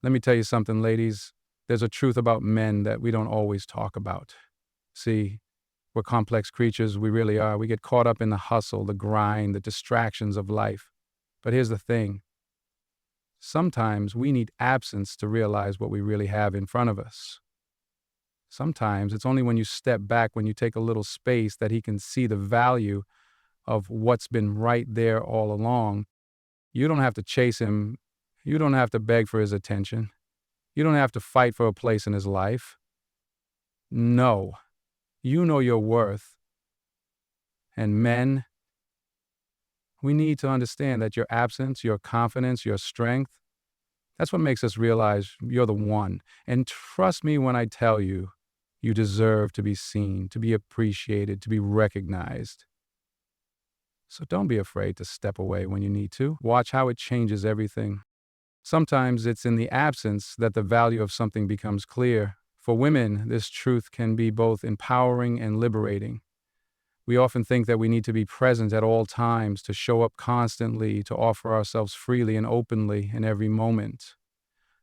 Let me tell you something, ladies. There's a truth about men that we don't always talk about. See, we're complex creatures, we really are. We get caught up in the hustle, the grind, the distractions of life. But here's the thing. Sometimes we need absence to realize what we really have in front of us. Sometimes it's only when you step back, when you take a little space, that he can see the value of what's been right there all along. You don't have to chase him. You don't have to beg for his attention. You don't have to fight for a place in his life. No, you know your worth. And men, we need to understand that your absence, your confidence, your strength, that's what makes us realize you're the one. And trust me when I tell you, you deserve to be seen, to be appreciated, to be recognized. So don't be afraid to step away when you need to. Watch how it changes everything. Sometimes it's in the absence that the value of something becomes clear. For women, this truth can be both empowering and liberating. We often think that we need to be present at all times, to show up constantly, to offer ourselves freely and openly in every moment.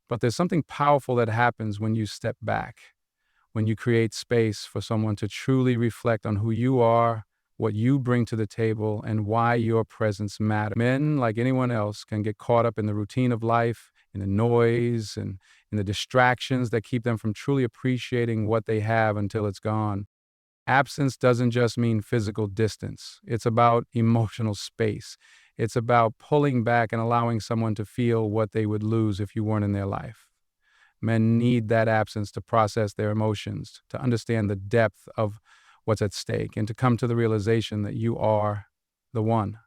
But there's something powerful that happens when you step back, when you create space for someone to truly reflect on who you are, what you bring to the table, and why your presence matters. Men, like anyone else, can get caught up in the routine of life, in the noise, and in the distractions that keep them from truly appreciating what they have until it's gone. Absence doesn't just mean physical distance. It's about emotional space. It's about pulling back and allowing someone to feel what they would lose if you weren't in their life. Men need that absence to process their emotions, to understand the depth of what's at stake, and to come to the realization that you are the one.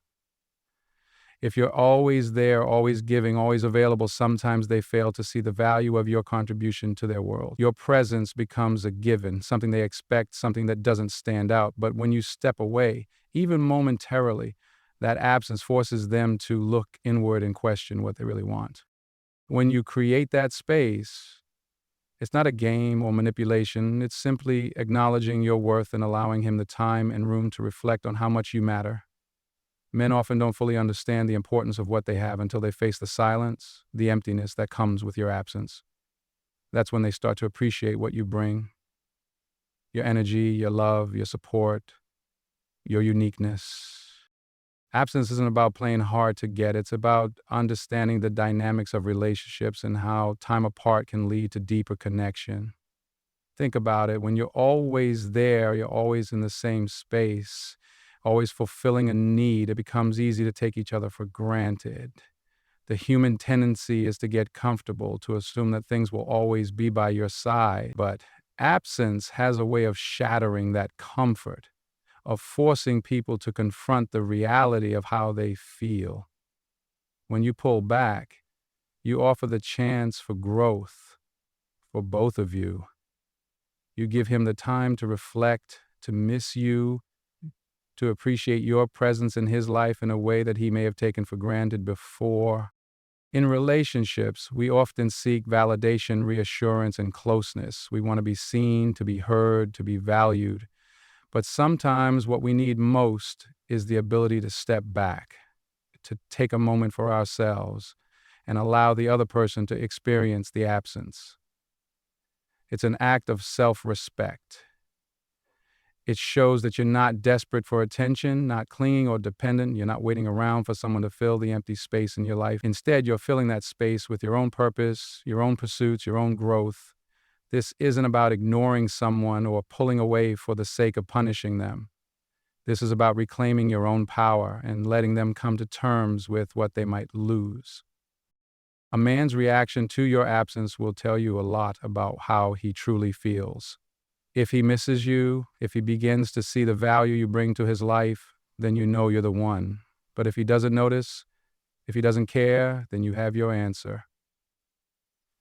If you're always there, always giving, always available, sometimes they fail to see the value of your contribution to their world. Your presence becomes a given, something they expect, something that doesn't stand out. But when you step away, even momentarily, that absence forces them to look inward and question what they really want. When you create that space, it's not a game or manipulation. It's simply acknowledging your worth and allowing him the time and room to reflect on how much you matter. Men often don't fully understand the importance of what they have until they face the silence, the emptiness that comes with your absence. That's when they start to appreciate what you bring, your energy, your love, your support, your uniqueness. Absence isn't about playing hard to get. It's about understanding the dynamics of relationships and how time apart can lead to deeper connection. Think about it. When you're always there, you're always in the same space, always fulfilling a need, it becomes easy to take each other for granted. The human tendency is to get comfortable, to assume that things will always be by your side. But absence has a way of shattering that comfort, of forcing people to confront the reality of how they feel. When you pull back, you offer the chance for growth for both of you. You give him the time to reflect, to miss you, to appreciate your presence in his life in a way that he may have taken for granted before. In relationships, we often seek validation, reassurance, and closeness. We want to be seen, to be heard, to be valued. But sometimes what we need most is the ability to step back, to take a moment for ourselves, and allow the other person to experience the absence. It's an act of self-respect. It shows that you're not desperate for attention, not clinging or dependent. You're not waiting around for someone to fill the empty space in your life. Instead, you're filling that space with your own purpose, your own pursuits, your own growth. This isn't about ignoring someone or pulling away for the sake of punishing them. This is about reclaiming your own power and letting them come to terms with what they might lose. A man's reaction to your absence will tell you a lot about how he truly feels. If he misses you, if he begins to see the value you bring to his life, then you know you're the one. But if he doesn't notice, if he doesn't care, then you have your answer.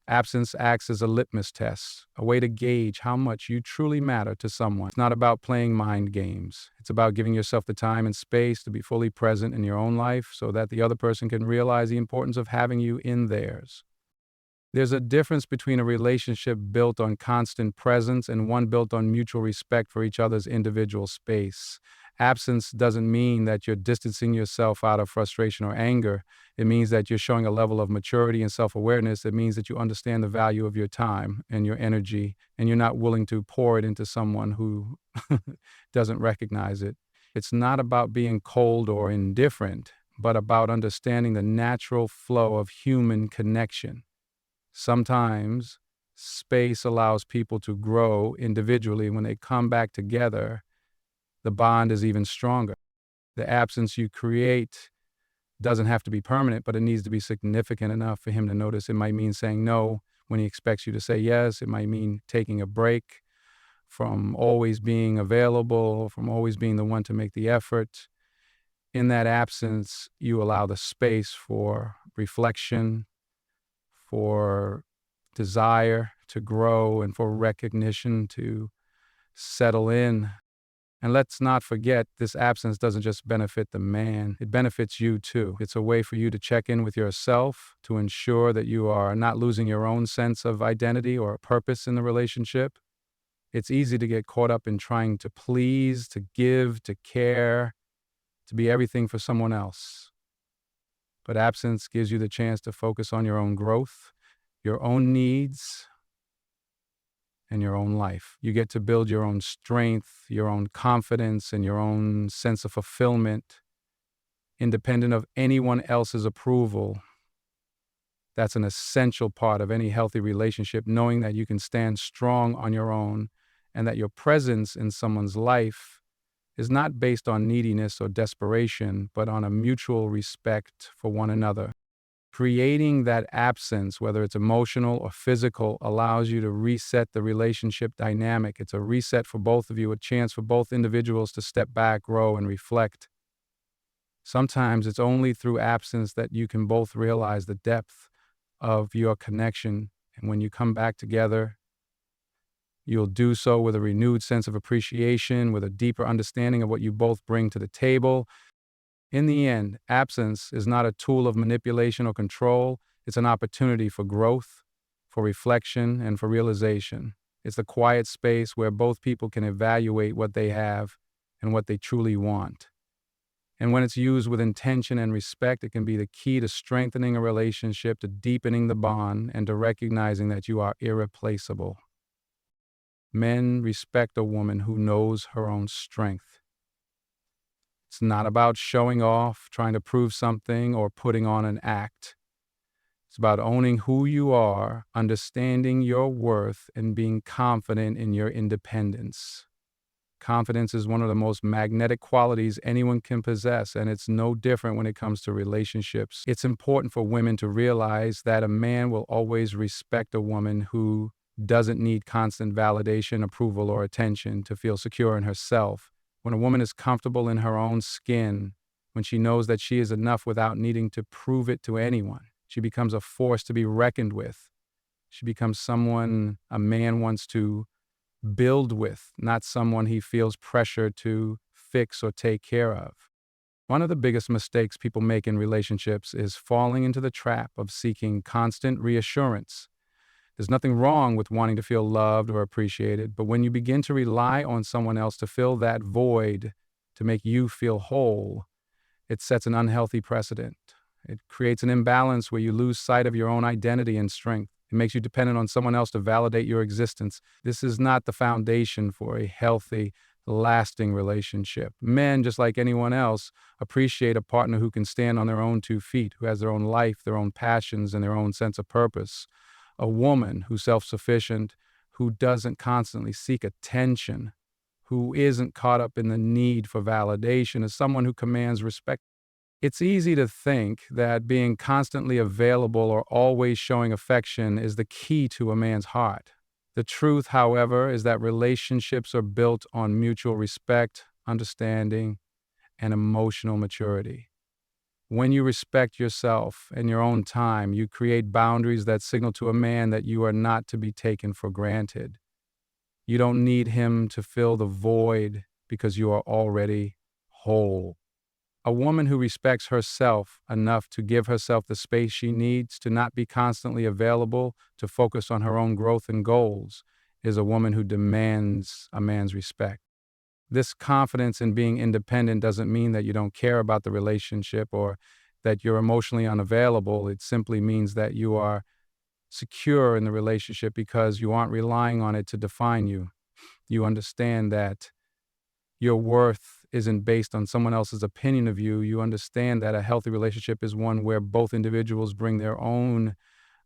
Absence acts as a litmus test, a way to gauge how much you truly matter to someone. It's not about playing mind games. It's about giving yourself the time and space to be fully present in your own life so that the other person can realize the importance of having you in theirs. There's a difference between a relationship built on constant presence and one built on mutual respect for each other's individual space. Absence doesn't mean that you're distancing yourself out of frustration or anger. It means that you're showing a level of maturity and self-awareness. It means that you understand the value of your time and your energy, and you're not willing to pour it into someone who doesn't recognize it. It's not about being cold or indifferent, but about understanding the natural flow of human connection. Sometimes space allows people to grow individually. When they come back together, the bond is even stronger. The absence you create doesn't have to be permanent, but it needs to be significant enough for him to notice. It might mean saying no when he expects you to say yes. It might mean taking a break from always being available, from always being the one to make the effort. In that absence, you allow the space for reflection, for desire to grow, and for recognition to settle in. And let's not forget, this absence doesn't just benefit the man, it benefits you too. It's a way for you to check in with yourself, to ensure that you are not losing your own sense of identity or purpose in the relationship. It's easy to get caught up in trying to please, to give, to care, to be everything for someone else. But absence gives you the chance to focus on your own growth, your own needs, and your own life. You get to build your own strength, your own confidence, and your own sense of fulfillment, independent of anyone else's approval. That's an essential part of any healthy relationship, knowing that you can stand strong on your own and that your presence in someone's life is not based on neediness or desperation, but on a mutual respect for one another. Creating that absence, whether it's emotional or physical, allows you to reset the relationship dynamic. It's a reset for both of you, a chance for both individuals to step back, grow, and reflect. Sometimes it's only through absence that you can both realize the depth of your connection. And when you come back together, you'll do so with a renewed sense of appreciation, with a deeper understanding of what you both bring to the table. In the end, absence is not a tool of manipulation or control. It's an opportunity for growth, for reflection, and for realization. It's the quiet space where both people can evaluate what they have and what they truly want. And when it's used with intention and respect, it can be the key to strengthening a relationship, to deepening the bond, and to recognizing that you are irreplaceable. Men respect a woman who knows her own strength. It's not about showing off, trying to prove something, or putting on an act. It's about owning who you are, understanding your worth, and being confident in your independence. Confidence is one of the most magnetic qualities anyone can possess, and it's no different when it comes to relationships. It's important for women to realize that a man will always respect a woman who doesn't need constant validation, approval, or attention to feel secure in herself. When a woman is comfortable in her own skin, when she knows that she is enough without needing to prove it to anyone, she becomes a force to be reckoned with. She becomes someone a man wants to build with, not someone he feels pressure to fix or take care of. One of the biggest mistakes people make in relationships is falling into the trap of seeking constant reassurance. There's nothing wrong with wanting to feel loved or appreciated, but when you begin to rely on someone else to fill that void, to make you feel whole, it sets an unhealthy precedent. It creates an imbalance where you lose sight of your own identity and strength. It makes you dependent on someone else to validate your existence. This is not the foundation for a healthy, lasting relationship. Men, just like anyone else, appreciate a partner who can stand on their own 2 feet, who has their own life, their own passions, and their own sense of purpose. A woman who's self-sufficient, who doesn't constantly seek attention, who isn't caught up in the need for validation, is someone who commands respect. It's easy to think that being constantly available or always showing affection is the key to a man's heart. The truth, however, is that relationships are built on mutual respect, understanding, and emotional maturity. When you respect yourself and your own time, you create boundaries that signal to a man that you are not to be taken for granted. You don't need him to fill the void because you are already whole. A woman who respects herself enough to give herself the space she needs, to not be constantly available, to focus on her own growth and goals, is a woman who demands a man's respect. This confidence in being independent doesn't mean that you don't care about the relationship or that you're emotionally unavailable. It simply means that you are secure in the relationship because you aren't relying on it to define you. You understand that your worth isn't based on someone else's opinion of you. You understand that a healthy relationship is one where both individuals bring their own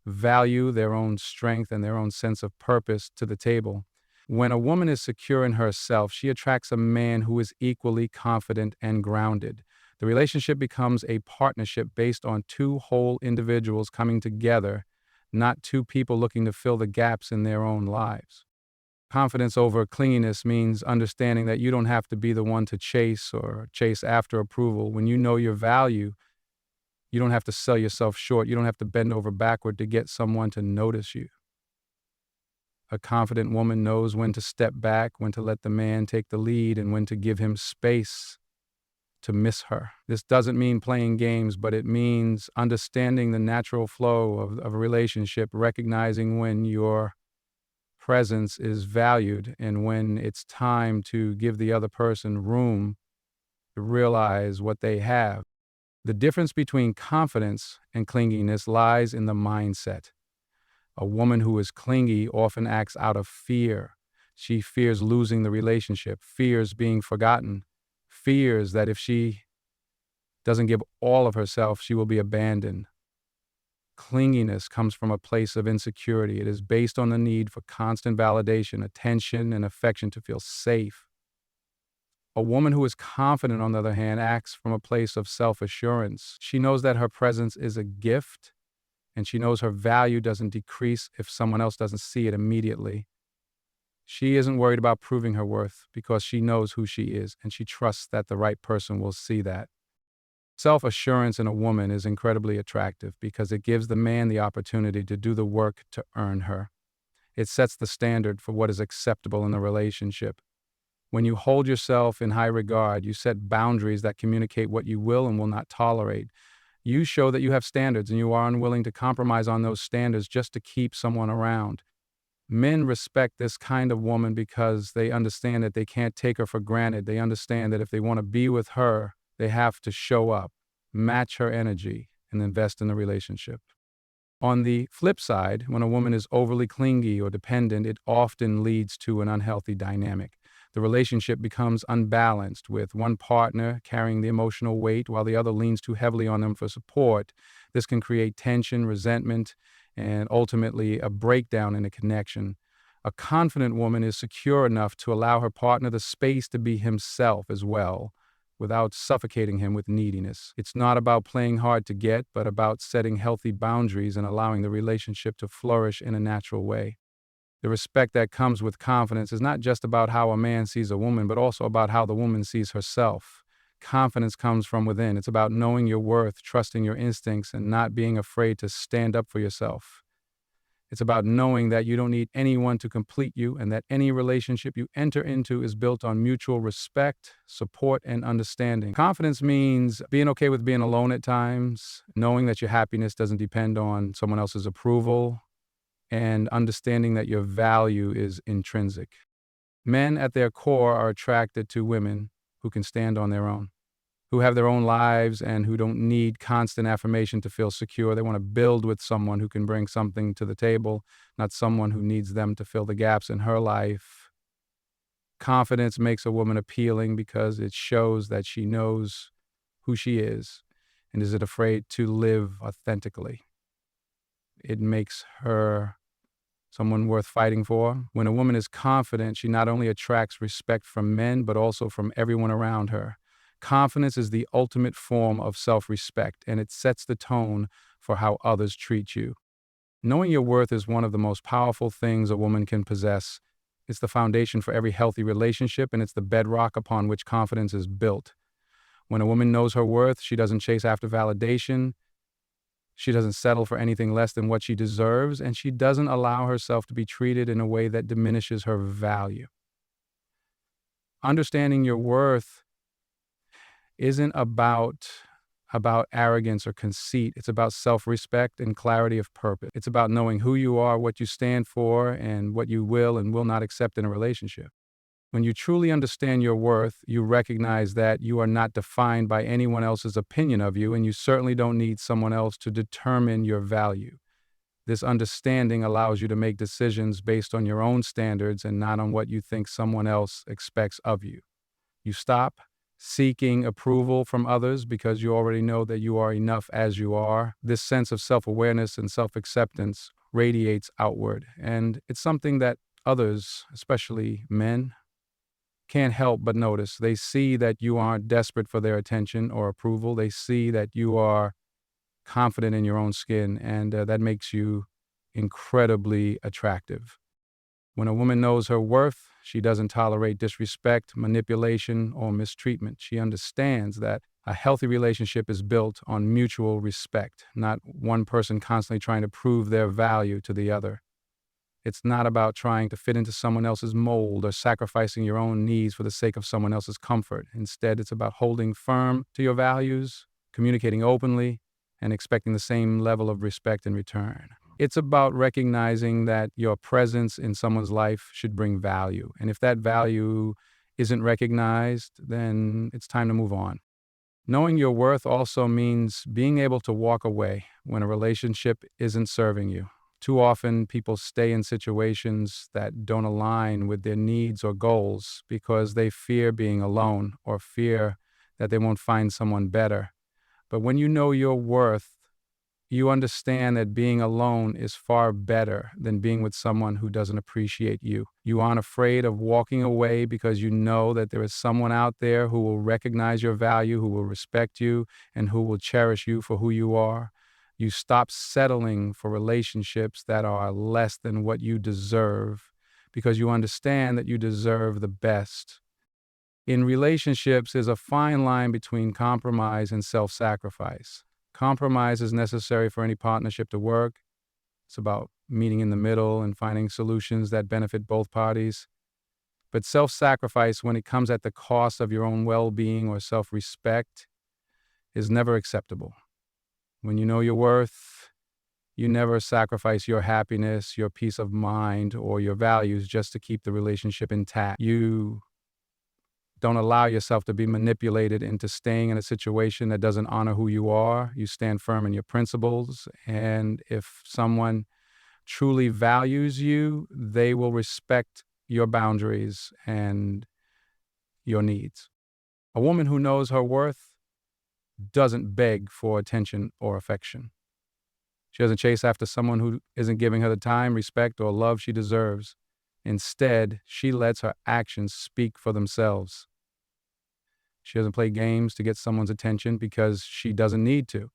value, their own strength, and their own sense of purpose to the table. When a woman is secure in herself, she attracts a man who is equally confident and grounded. The relationship becomes a partnership based on two whole individuals coming together, not two people looking to fill the gaps in their own lives. Confidence over clinginess means understanding that you don't have to be the one to chase or chase after approval. When you know your value, you don't have to sell yourself short. You don't have to bend over backward to get someone to notice you. A confident woman knows when to step back, when to let the man take the lead, and when to give him space to miss her. This doesn't mean playing games, but it means understanding the natural flow of a relationship, recognizing when your presence is valued and when it's time to give the other person room to realize what they have. The difference between confidence and clinginess lies in the mindset. A woman who is clingy often acts out of fear. She fears losing the relationship, fears being forgotten, fears that if she doesn't give all of herself, she will be abandoned. Clinginess comes from a place of insecurity. It is based on the need for constant validation, attention, and affection to feel safe. A woman who is confident, on the other hand, acts from a place of self-assurance. She knows that her presence is a gift, and she knows her value doesn't decrease if someone else doesn't see it immediately. She isn't worried about proving her worth because she knows who she is, and she trusts that the right person will see that. Self-assurance in a woman is incredibly attractive because it gives the man the opportunity to do the work to earn her. It sets the standard for what is acceptable in the relationship. When you hold yourself in high regard, you set boundaries that communicate what you will and will not tolerate. You show that you have standards and you are unwilling to compromise on those standards just to keep someone around. Men respect this kind of woman because they understand that they can't take her for granted. They understand that if they want to be with her, they have to show up, match her energy, and invest in the relationship. On the flip side, when a woman is overly clingy or dependent, it often leads to an unhealthy dynamic. The relationship becomes unbalanced, with one partner carrying the emotional weight while the other leans too heavily on them for support. This can create tension, resentment, and ultimately a breakdown in a connection. A confident woman is secure enough to allow her partner the space to be himself as well, without suffocating him with neediness. It's not about playing hard to get, but about setting healthy boundaries and allowing the relationship to flourish in a natural way. The respect that comes with confidence is not just about how a man sees a woman, but also about how the woman sees herself. Confidence comes from within. It's about knowing your worth, trusting your instincts, and not being afraid to stand up for yourself. It's about knowing that you don't need anyone to complete you and that any relationship you enter into is built on mutual respect, support, and understanding. Confidence means being okay with being alone at times, knowing that your happiness doesn't depend on someone else's approval, and understanding that your value is intrinsic. Men at their core are attracted to women who can stand on their own, who have their own lives and who don't need constant affirmation to feel secure. They want to build with someone who can bring something to the table, not someone who needs them to fill the gaps in her life. Confidence makes a woman appealing because it shows that she knows who she is and isn't afraid to live authentically. It makes her someone worth fighting for. When a woman is confident, she not only attracts respect from men, but also from everyone around her. Confidence is the ultimate form of self-respect, and it sets the tone for how others treat you. Knowing your worth is one of the most powerful things a woman can possess. It's the foundation for every healthy relationship, and it's the bedrock upon which confidence is built. When a woman knows her worth, she doesn't chase after validation. She doesn't settle for anything less than what she deserves, and she doesn't allow herself to be treated in a way that diminishes her value. Understanding your worth isn't about arrogance or conceit. It's about self-respect and clarity of purpose. It's about knowing who you are, what you stand for, and what you will and will not accept in a relationship. When you truly understand your worth, you recognize that you are not defined by anyone else's opinion of you, and you certainly don't need someone else to determine your value. This understanding allows you to make decisions based on your own standards and not on what you think someone else expects of you. You stop seeking approval from others because you already know that you are enough as you are. This sense of self-awareness and self-acceptance radiates outward, and it's something that others, especially men, can't help but notice. They see that you aren't desperate for their attention or approval. They see that you are confident in your own skin, and that makes you incredibly attractive. When a woman knows her worth, she doesn't tolerate disrespect, manipulation, or mistreatment. She understands that a healthy relationship is built on mutual respect, not one person constantly trying to prove their value to the other. It's not about trying to fit into someone else's mold or sacrificing your own needs for the sake of someone else's comfort. Instead, it's about holding firm to your values, communicating openly, and expecting the same level of respect in return. It's about recognizing that your presence in someone's life should bring value. And if that value isn't recognized, then it's time to move on. Knowing your worth also means being able to walk away when a relationship isn't serving you. Too often, people stay in situations that don't align with their needs or goals because they fear being alone or fear that they won't find someone better. But when you know your worth, you understand that being alone is far better than being with someone who doesn't appreciate you. You aren't afraid of walking away because you know that there is someone out there who will recognize your value, who will respect you, and who will cherish you for who you are. You stop settling for relationships that are less than what you deserve because you understand that you deserve the best. In relationships, there's a fine line between compromise and self-sacrifice. Compromise is necessary for any partnership to work. It's about meeting in the middle and finding solutions that benefit both parties. But self-sacrifice, when it comes at the cost of your own well-being or self-respect, is never acceptable. When you know your worth, you never sacrifice your happiness, your peace of mind, or your values just to keep the relationship intact. You don't allow yourself to be manipulated into staying in a situation that doesn't honor who you are. You stand firm in your principles. And if someone truly values you, they will respect your boundaries and your needs. A woman who knows her worth doesn't beg for attention or affection. She doesn't chase after someone who isn't giving her the time, respect, or love she deserves. Instead, she lets her actions speak for themselves. She doesn't play games to get someone's attention because she doesn't need to.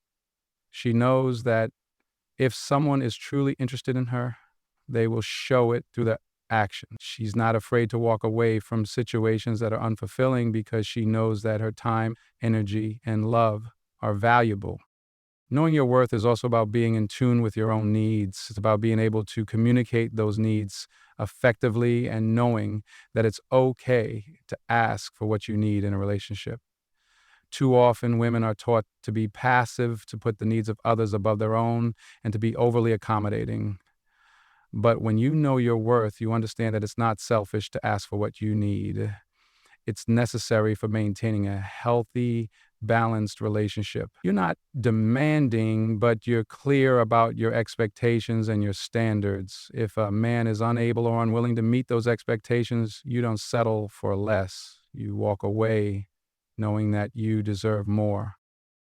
She knows that if someone is truly interested in her, they will show it through their action. She's not afraid to walk away from situations that are unfulfilling because she knows that her time, energy, and love are valuable. Knowing your worth is also about being in tune with your own needs. It's about being able to communicate those needs effectively and knowing that it's okay to ask for what you need in a relationship. Too often, women are taught to be passive, to put the needs of others above their own, and to be overly accommodating. But when you know your worth, you understand that it's not selfish to ask for what you need. It's necessary for maintaining a healthy, balanced relationship. You're not demanding, but you're clear about your expectations and your standards. If a man is unable or unwilling to meet those expectations, you don't settle for less. You walk away knowing that you deserve more.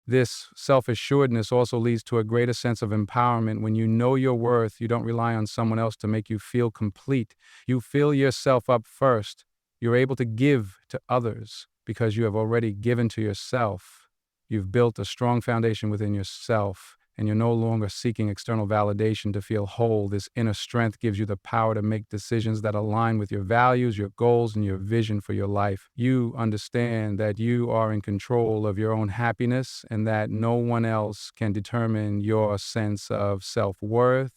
This self-assuredness also leads to a greater sense of empowerment. When you know your worth, you don't rely on someone else to make you feel complete. You fill yourself up first. You're able to give to others because you have already given to yourself. You've built a strong foundation within yourself, and you're no longer seeking external validation to feel whole. This inner strength gives you the power to make decisions that align with your values, your goals, and your vision for your life. You understand that you are in control of your own happiness and that no one else can determine your sense of self-worth.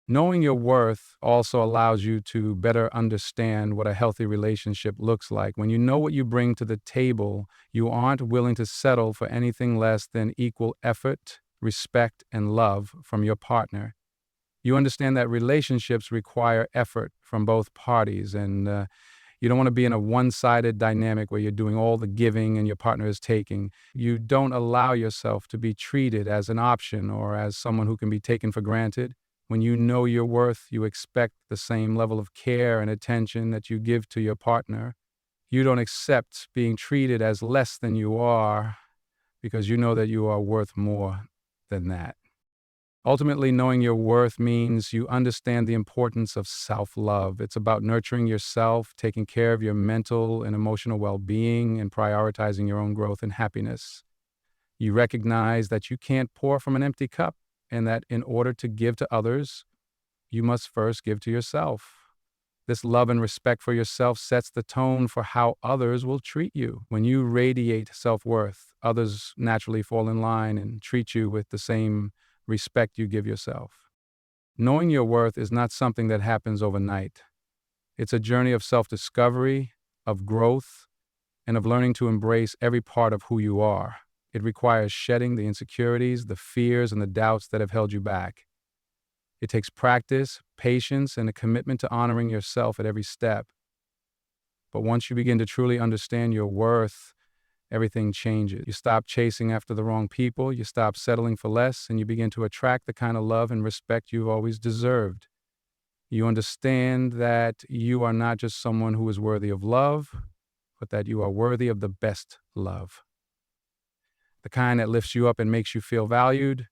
Knowing your worth also allows you to better understand what a healthy relationship looks like. When you know what you bring to the table, you aren't willing to settle for anything less than equal effort, respect, and love from your partner. You understand that relationships require effort from both parties, and You don't want to be in a one-sided dynamic where you're doing all the giving and your partner is taking. You don't allow yourself to be treated as an option or as someone who can be taken for granted. When you know your worth, you expect the same level of care and attention that you give to your partner. You don't accept being treated as less than you are because you know that you are worth more than that. Ultimately, knowing your worth means you understand the importance of self-love. It's about nurturing yourself, taking care of your mental and emotional well-being, and prioritizing your own growth and happiness. You recognize that you can't pour from an empty cup, and that in order to give to others, you must first give to yourself. This love and respect for yourself sets the tone for how others will treat you. When you radiate self-worth, others naturally fall in line and treat you with the same respect you give yourself. Knowing your worth is not something that happens overnight. It's a journey of self-discovery, of growth, and of learning to embrace every part of who you are. It requires shedding the insecurities, the fears, and the doubts that have held you back. It takes practice, patience, and a commitment to honoring yourself at every step. But once you begin to truly understand your worth, everything changes. You stop chasing after the wrong people, you stop settling for less, and you begin to attract the kind of love and respect you've always deserved. You understand that you are not just someone who is worthy of love, but that you are worthy of the best love. The kind that lifts you up and makes you feel valued,